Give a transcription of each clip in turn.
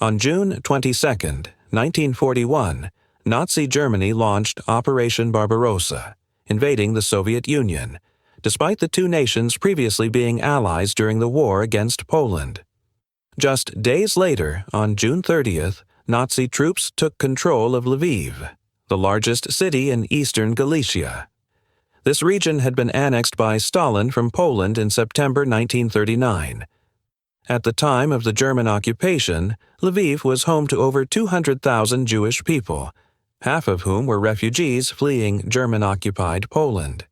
On June 22, 1941, Nazi Germany launched Operation Barbarossa, invading the Soviet Union, despite the two nations previously being allies during the war against Poland. Just days later, on June 30th, Nazi troops took control of Lviv, the largest city in eastern Galicia. This region had been annexed by Stalin from Poland in September 1939. At the time of the German occupation, Lviv was home to over 200,000 Jewish people, half of whom were refugees fleeing German-occupied Poland.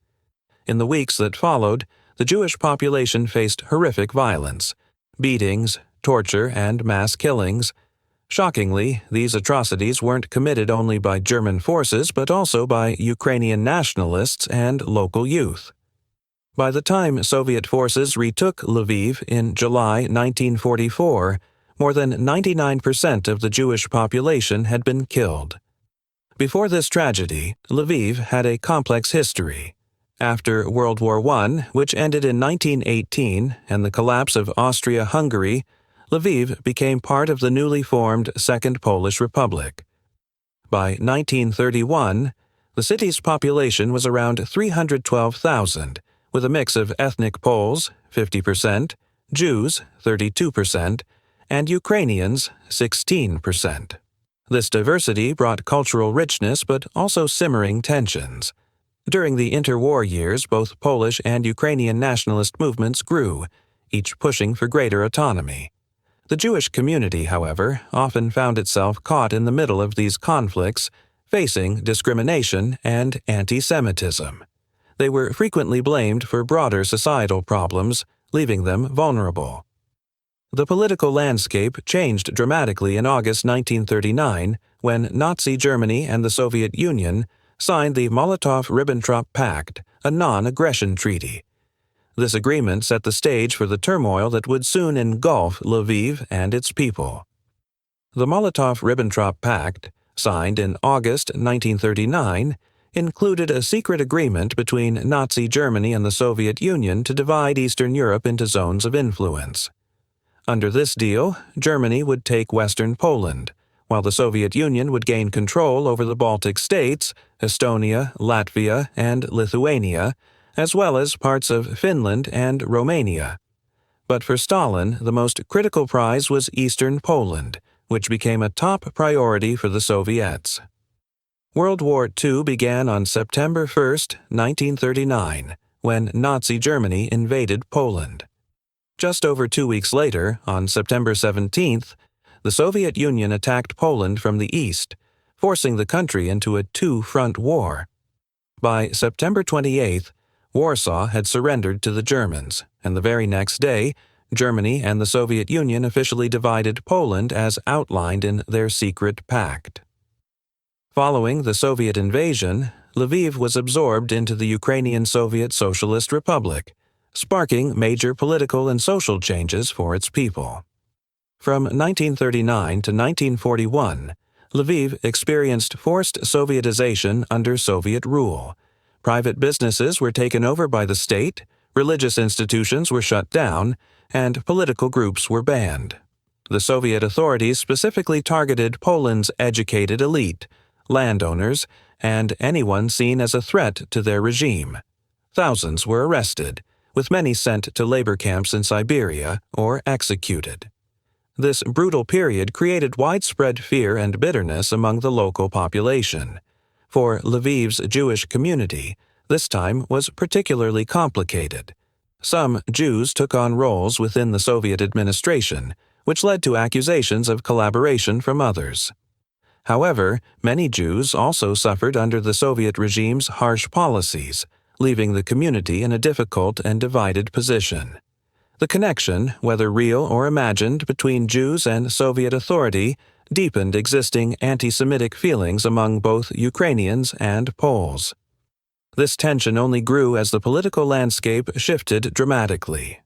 In the weeks that followed, the Jewish population faced horrific violence, beatings, torture, and mass killings. Shockingly, these atrocities weren't committed only by German forces but also by Ukrainian nationalists and local youth. By the time Soviet forces retook Lviv in July 1944, more than 99% of the Jewish population had been killed. Before this tragedy, Lviv had a complex history. After World War I, which ended in 1918, and the collapse of Austria-Hungary, Lviv became part of the newly formed Second Polish Republic. By 1931, the city's population was around 312,000, with a mix of ethnic Poles, 50%, Jews, 32%, and Ukrainians, 16%. This diversity brought cultural richness but also simmering tensions. During the interwar years, both Polish and Ukrainian nationalist movements grew, each pushing for greater autonomy. The Jewish community, however, often found itself caught in the middle of these conflicts, facing discrimination and anti-Semitism. They were frequently blamed for broader societal problems, leaving them vulnerable. The political landscape changed dramatically in August 1939 when Nazi Germany and the Soviet Union signed the Molotov-Ribbentrop Pact, a non-aggression treaty. This agreement set the stage for the turmoil that would soon engulf Lviv and its people. The Molotov-Ribbentrop Pact, signed in August 1939, included a secret agreement between Nazi Germany and the Soviet Union to divide Eastern Europe into zones of influence. Under this deal, Germany would take Western Poland, while the Soviet Union would gain control over the Baltic states, Estonia, Latvia, and Lithuania, as well as parts of Finland and Romania. But for Stalin, the most critical prize was Eastern Poland, which became a top priority for the Soviets. World War II began on September 1, 1939, when Nazi Germany invaded Poland. Just over 2 weeks later, on September 17th, the Soviet Union attacked Poland from the east, forcing the country into a two-front war. By September 28th, Warsaw had surrendered to the Germans, and the very next day, Germany and the Soviet Union officially divided Poland as outlined in their secret pact. Following the Soviet invasion, Lviv was absorbed into the Ukrainian Soviet Socialist Republic, sparking major political and social changes for its people. From 1939 to 1941, Lviv experienced forced Sovietization under Soviet rule. Private businesses were taken over by the state, religious institutions were shut down, and political groups were banned. The Soviet authorities specifically targeted Poland's educated elite, landowners, and anyone seen as a threat to their regime. Thousands were arrested, with many sent to labor camps in Siberia or executed. This brutal period created widespread fear and bitterness among the local population. For Lviv's Jewish community, this time was particularly complicated. Some Jews took on roles within the Soviet administration, which led to accusations of collaboration from others. However, many Jews also suffered under the Soviet regime's harsh policies, leaving the community in a difficult and divided position. The connection, whether real or imagined, between Jews and Soviet authority deepened existing anti-Semitic feelings among both Ukrainians and Poles. This tension only grew as the political landscape shifted dramatically.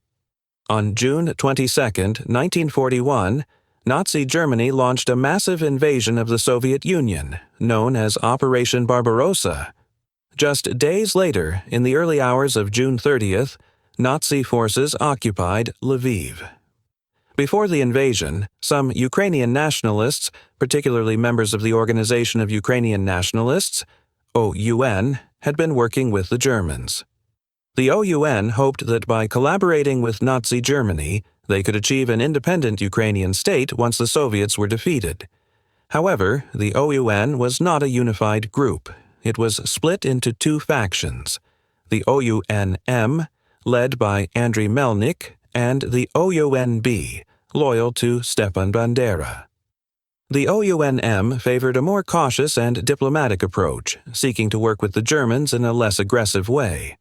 On June 22, 1941, Nazi Germany launched a massive invasion of the Soviet Union, known as Operation Barbarossa. Just days later, in the early hours of June 30th, Nazi forces occupied Lviv. Before the invasion, some Ukrainian nationalists, particularly members of the Organization of Ukrainian Nationalists, OUN, had been working with the Germans. The OUN hoped that by collaborating with Nazi Germany, they could achieve an independent Ukrainian state once the Soviets were defeated. However, the OUN was not a unified group. It was split into two factions: the OUN-M, led by Andriy Melnik, and the OUN-B, loyal to Stepan Bandera. The OUN-M favored a more cautious and diplomatic approach, seeking to work with the Germans in a less aggressive way.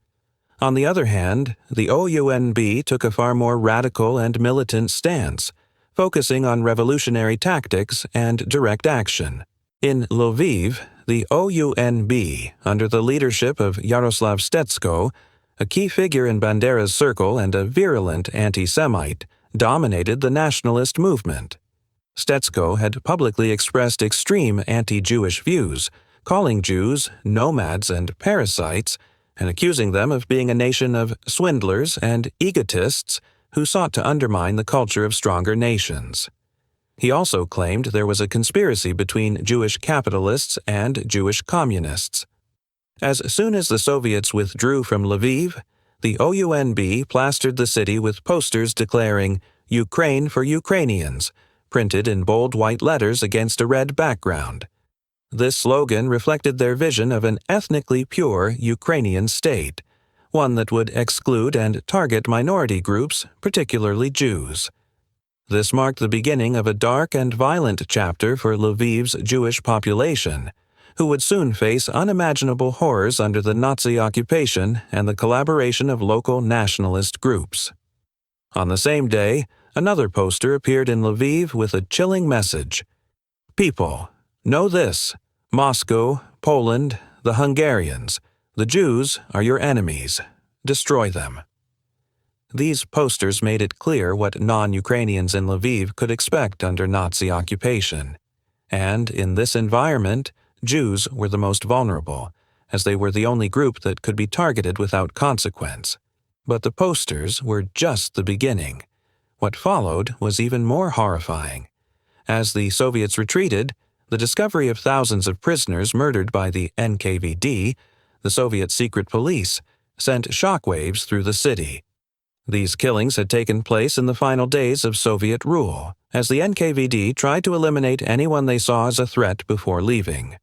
On the other hand, the OUN-B took a far more radical and militant stance, focusing on revolutionary tactics and direct action. In Lviv, the OUN-B, under the leadership of Yaroslav Stetsko, a key figure in Bandera's circle and a virulent anti-Semite, dominated the nationalist movement. Stetsko had publicly expressed extreme anti-Jewish views, calling Jews nomads and parasites, and accusing them of being a nation of swindlers and egotists who sought to undermine the culture of stronger nations. He also claimed there was a conspiracy between Jewish capitalists and Jewish communists. As soon as the Soviets withdrew from Lviv, the OUN-B plastered the city with posters declaring "Ukraine for Ukrainians," printed in bold white letters against a red background. This slogan reflected their vision of an ethnically pure Ukrainian state, one that would exclude and target minority groups, particularly Jews. This marked the beginning of a dark and violent chapter for Lviv's Jewish population, who would soon face unimaginable horrors under the Nazi occupation and the collaboration of local nationalist groups. On the same day, another poster appeared in Lviv with a chilling message: "People, know this: Moscow, Poland, the Hungarians, the Jews are your enemies. Destroy them." These posters made it clear what non-Ukrainians in Lviv could expect under Nazi occupation. And in this environment, Jews were the most vulnerable, as they were the only group that could be targeted without consequence. But the posters were just the beginning. What followed was even more horrifying. As the Soviets retreated, the discovery of thousands of prisoners murdered by the NKVD, the Soviet secret police, sent shockwaves through the city. These killings had taken place in the final days of Soviet rule, as the NKVD tried to eliminate anyone they saw as a threat before leaving.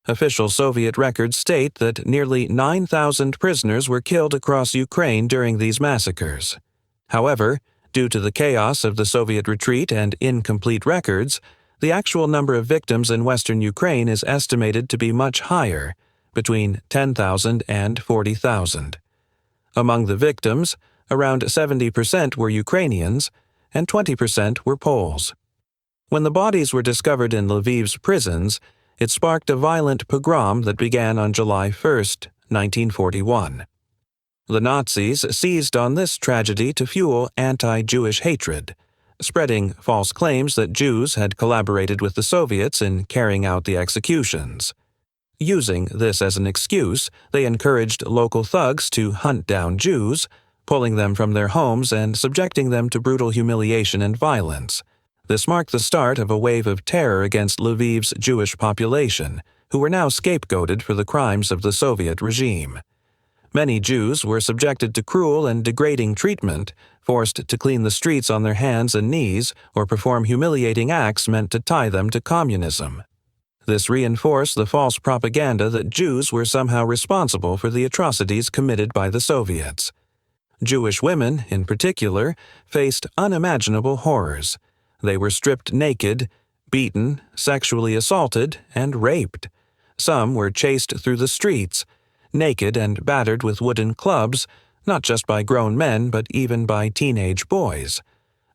Official Soviet records state that nearly 9,000 prisoners were killed across Ukraine during these massacres. However, due to the chaos of the Soviet retreat and incomplete records, the actual number of victims in western Ukraine is estimated to be much higher, between 10,000 and 40,000. Among the victims, around 70% were Ukrainians and 20% were Poles. When the bodies were discovered in Lviv's prisons, it sparked a violent pogrom that began on July 1, 1941. The Nazis seized on this tragedy to fuel anti-Jewish hatred, spreading false claims that Jews had collaborated with the Soviets in carrying out the executions. Using this as an excuse, they encouraged local thugs to hunt down Jews, pulling them from their homes and subjecting them to brutal humiliation and violence. This marked the start of a wave of terror against Lviv's Jewish population, who were now scapegoated for the crimes of the Soviet regime. Many Jews were subjected to cruel and degrading treatment, forced to clean the streets on their hands and knees or perform humiliating acts meant to tie them to communism. This reinforced the false propaganda that Jews were somehow responsible for the atrocities committed by the Soviets. Jewish women, in particular, faced unimaginable horrors. They were stripped naked, beaten, sexually assaulted, and raped. Some were chased through the streets, naked and battered with wooden clubs, not just by grown men but even by teenage boys.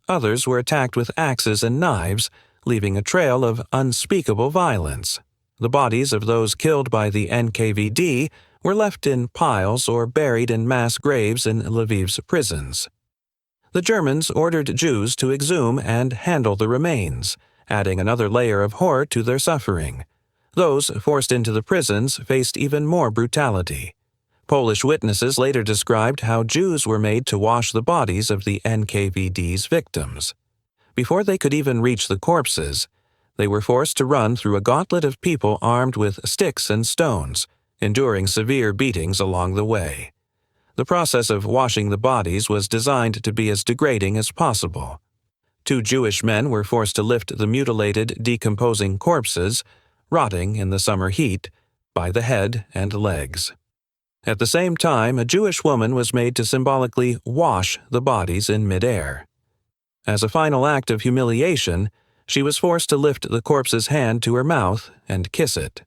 Others were attacked with axes and knives, leaving a trail of unspeakable violence. The bodies of those killed by the NKVD were left in piles or buried in mass graves in Lviv's prisons. The Germans ordered Jews to exhume and handle the remains, adding another layer of horror to their suffering. Those forced into the prisons faced even more brutality. Polish witnesses later described how Jews were made to wash the bodies of the NKVD's victims. Before they could even reach the corpses, they were forced to run through a gauntlet of people armed with sticks and stones, enduring severe beatings along the way. The process of washing the bodies was designed to be as degrading as possible. 2 Jewish men were forced to lift the mutilated, decomposing corpses, rotting in the summer heat, by the head and legs. At the same time, a Jewish woman was made to symbolically wash the bodies in midair. As a final act of humiliation, she was forced to lift the corpse's hand to her mouth and kiss it.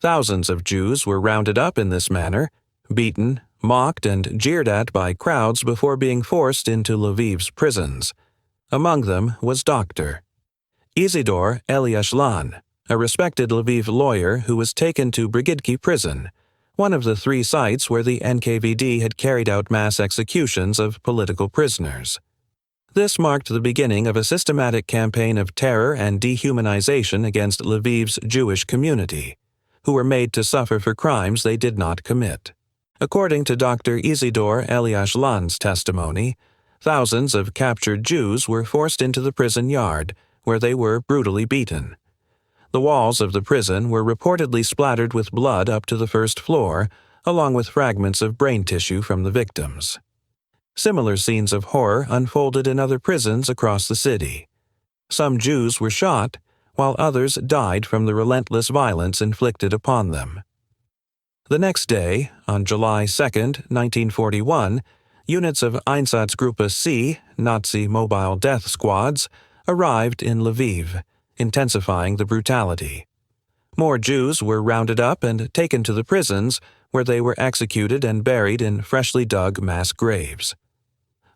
Thousands of Jews were rounded up in this manner, beaten, mocked, and jeered at by crowds before being forced into Lviv's prisons. Among them was Dr. Isidor Eliashlan, a respected Lviv lawyer who was taken to Brigidki prison, one of the 3 sites where the NKVD had carried out mass executions of political prisoners. This marked the beginning of a systematic campaign of terror and dehumanization against Lviv's Jewish community, who were made to suffer for crimes they did not commit. According to Dr. Isidor Eliashlan's testimony, thousands of captured Jews were forced into the prison yard, where they were brutally beaten. The walls of the prison were reportedly splattered with blood up to the first floor, along with fragments of brain tissue from the victims. Similar scenes of horror unfolded in other prisons across the city. Some Jews were shot, while others died from the relentless violence inflicted upon them. The next day, on July 2, 1941, units of Einsatzgruppe C, Nazi mobile death squads, arrived in Lviv, intensifying the brutality. More Jews were rounded up and taken to the prisons, where they were executed and buried in freshly dug mass graves.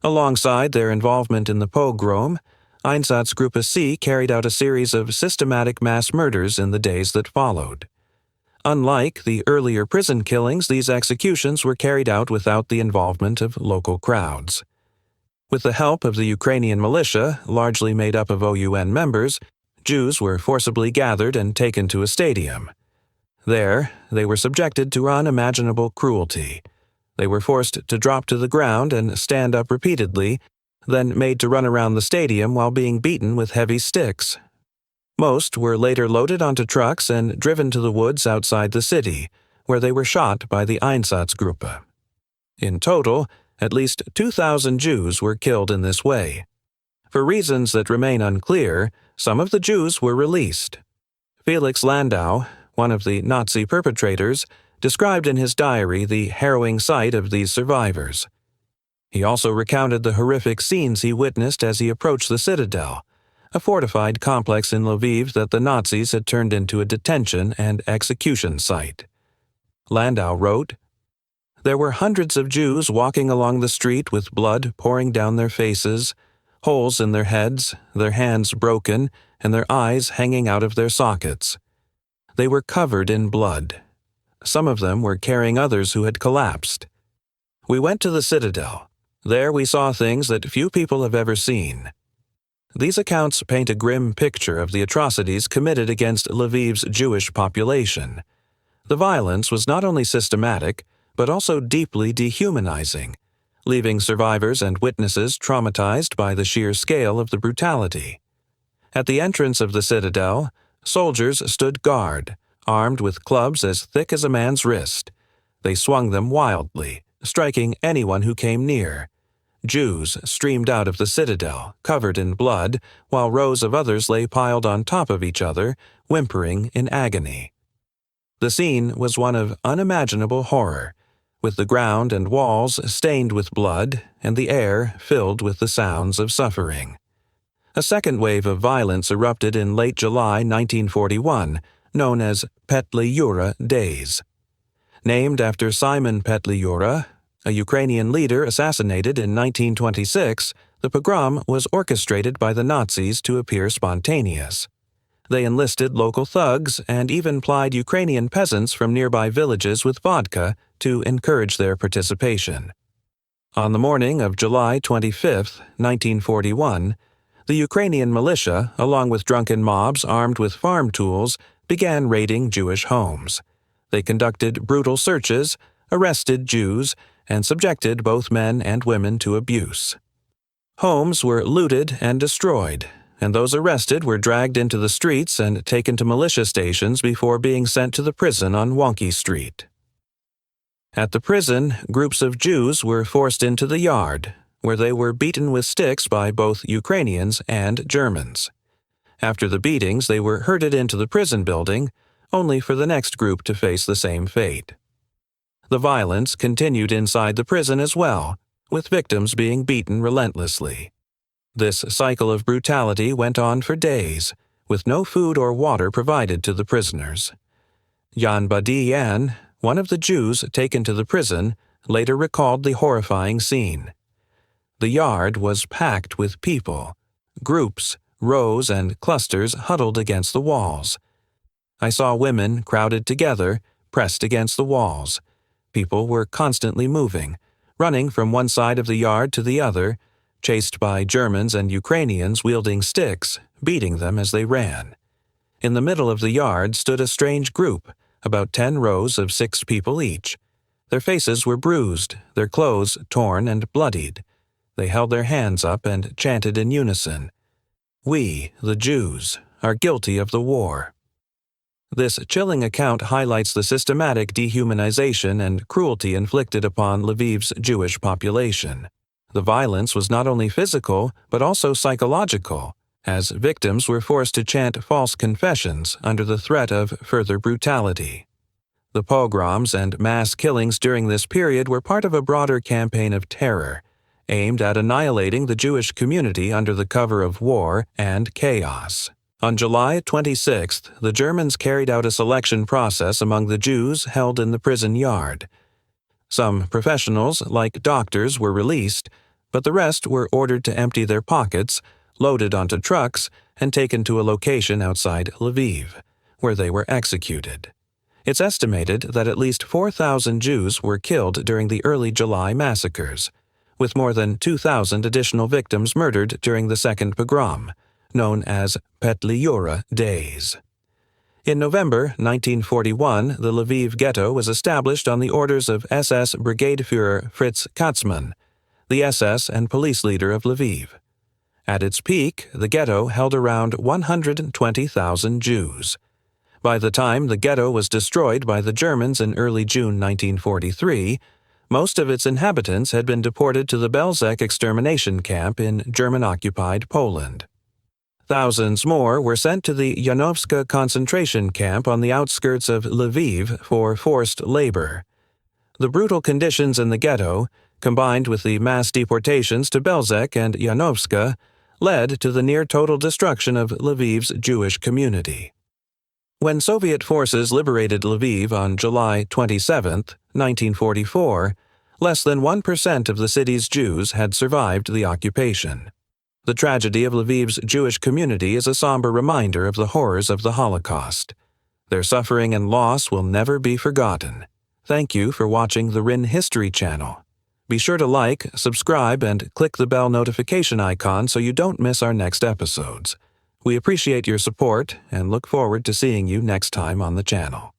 Alongside their involvement in the pogrom, Einsatzgruppe C carried out a series of systematic mass murders in the days that followed. Unlike the earlier prison killings, these executions were carried out without the involvement of local crowds. With the help of the Ukrainian militia, largely made up of OUN members, Jews were forcibly gathered and taken to a stadium. There, they were subjected to unimaginable cruelty. They were forced to drop to the ground and stand up repeatedly, then made to run around the stadium while being beaten with heavy sticks. Most were later loaded onto trucks and driven to the woods outside the city, where they were shot by the Einsatzgruppe. In total, at least 2,000 Jews were killed in this way. For reasons that remain unclear, some of the Jews were released. Felix Landau, one of the Nazi perpetrators, described in his diary the harrowing sight of these survivors. He also recounted the horrific scenes he witnessed as he approached the citadel, a fortified complex in Lviv that the Nazis had turned into a detention and execution site. Landau wrote, "There were hundreds of Jews walking along the street with blood pouring down their faces, holes in their heads, their hands broken, and their eyes hanging out of their sockets. They were covered in blood. Some of them were carrying others who had collapsed. We went to the citadel. There we saw things that few people have ever seen." These accounts paint a grim picture of the atrocities committed against Lviv's Jewish population. The violence was not only systematic, but also deeply dehumanizing, leaving survivors and witnesses traumatized by the sheer scale of the brutality. At the entrance of the citadel, soldiers stood guard, armed with clubs as thick as a man's wrist. They swung them wildly, striking anyone who came near. Jews streamed out of the citadel, covered in blood, while rows of others lay piled on top of each other, whimpering in agony. The scene was one of unimaginable horror, with the ground and walls stained with blood and the air filled with the sounds of suffering. A second wave of violence erupted in late July 1941, known as Petliura Days. Named after Simon Petliura, a Ukrainian leader assassinated in 1926, the pogrom was orchestrated by the Nazis to appear spontaneous. They enlisted local thugs and even plied Ukrainian peasants from nearby villages with vodka to encourage their participation. On the morning of July 25, 1941, the Ukrainian militia, along with drunken mobs armed with farm tools, began raiding Jewish homes. They conducted brutal searches, arrested Jews, and subjected both men and women to abuse. Homes were looted and destroyed, and those arrested were dragged into the streets and taken to militia stations before being sent to the prison on Wonky Street. At the prison, groups of Jews were forced into the yard, where they were beaten with sticks by both Ukrainians and Germans. After the beatings, they were herded into the prison building, only for the next group to face the same fate. The violence continued inside the prison as well, with victims being beaten relentlessly. This cycle of brutality went on for days, with no food or water provided to the prisoners. Jan Badian, one of the Jews taken to the prison, later recalled the horrifying scene. The yard was packed with people, groups, rows, and clusters huddled against the walls. I saw women crowded together, pressed against the walls. People were constantly moving, running from one side of the yard to the other, chased by Germans and Ukrainians wielding sticks, beating them as they ran. In the middle of the yard stood a strange group, about 10 rows of 6 people each. Their faces were bruised, their clothes torn and bloodied. They held their hands up and chanted in unison, "We, the Jews, are guilty of the war." This chilling account highlights the systematic dehumanization and cruelty inflicted upon Lviv's Jewish population. The violence was not only physical, but also psychological, as victims were forced to chant false confessions under the threat of further brutality. The pogroms and mass killings during this period were part of a broader campaign of terror, aimed at annihilating the Jewish community under the cover of war and chaos. On July 26th, the Germans carried out a selection process among the Jews held in the prison yard. Some professionals, like doctors, were released, but the rest were ordered to empty their pockets, loaded onto trucks, and taken to a location outside Lviv, where they were executed. It's estimated that at least 4,000 Jews were killed during the early July massacres, with more than 2,000 additional victims murdered during the second pogrom, known as Petliura Days. In November 1941, the Lviv Ghetto was established on the orders of SS Brigade Führer Fritz, the SS and police leader of Lviv. At its peak, the ghetto held around 120,000 Jews. By the time the ghetto was destroyed by the Germans in early June 1943, most of its inhabitants had been deported to the Belzec extermination camp in German-occupied Poland. Thousands more were sent to the Janowska concentration camp on the outskirts of Lviv for forced labor. The brutal conditions in the ghetto, combined with the mass deportations to Belzec and Janowska, led to the near-total destruction of Lviv's Jewish community. When Soviet forces liberated Lviv on July 27, 1944, less than 1% of the city's Jews had survived the occupation. The tragedy of Lviv's Jewish community is a somber reminder of the horrors of the Holocaust. Their suffering and loss will never be forgotten. Thank you for watching the RIN History channel. Be sure to like, subscribe, and click the bell notification icon so you don't miss our next episodes. We appreciate your support and look forward to seeing you next time on the channel.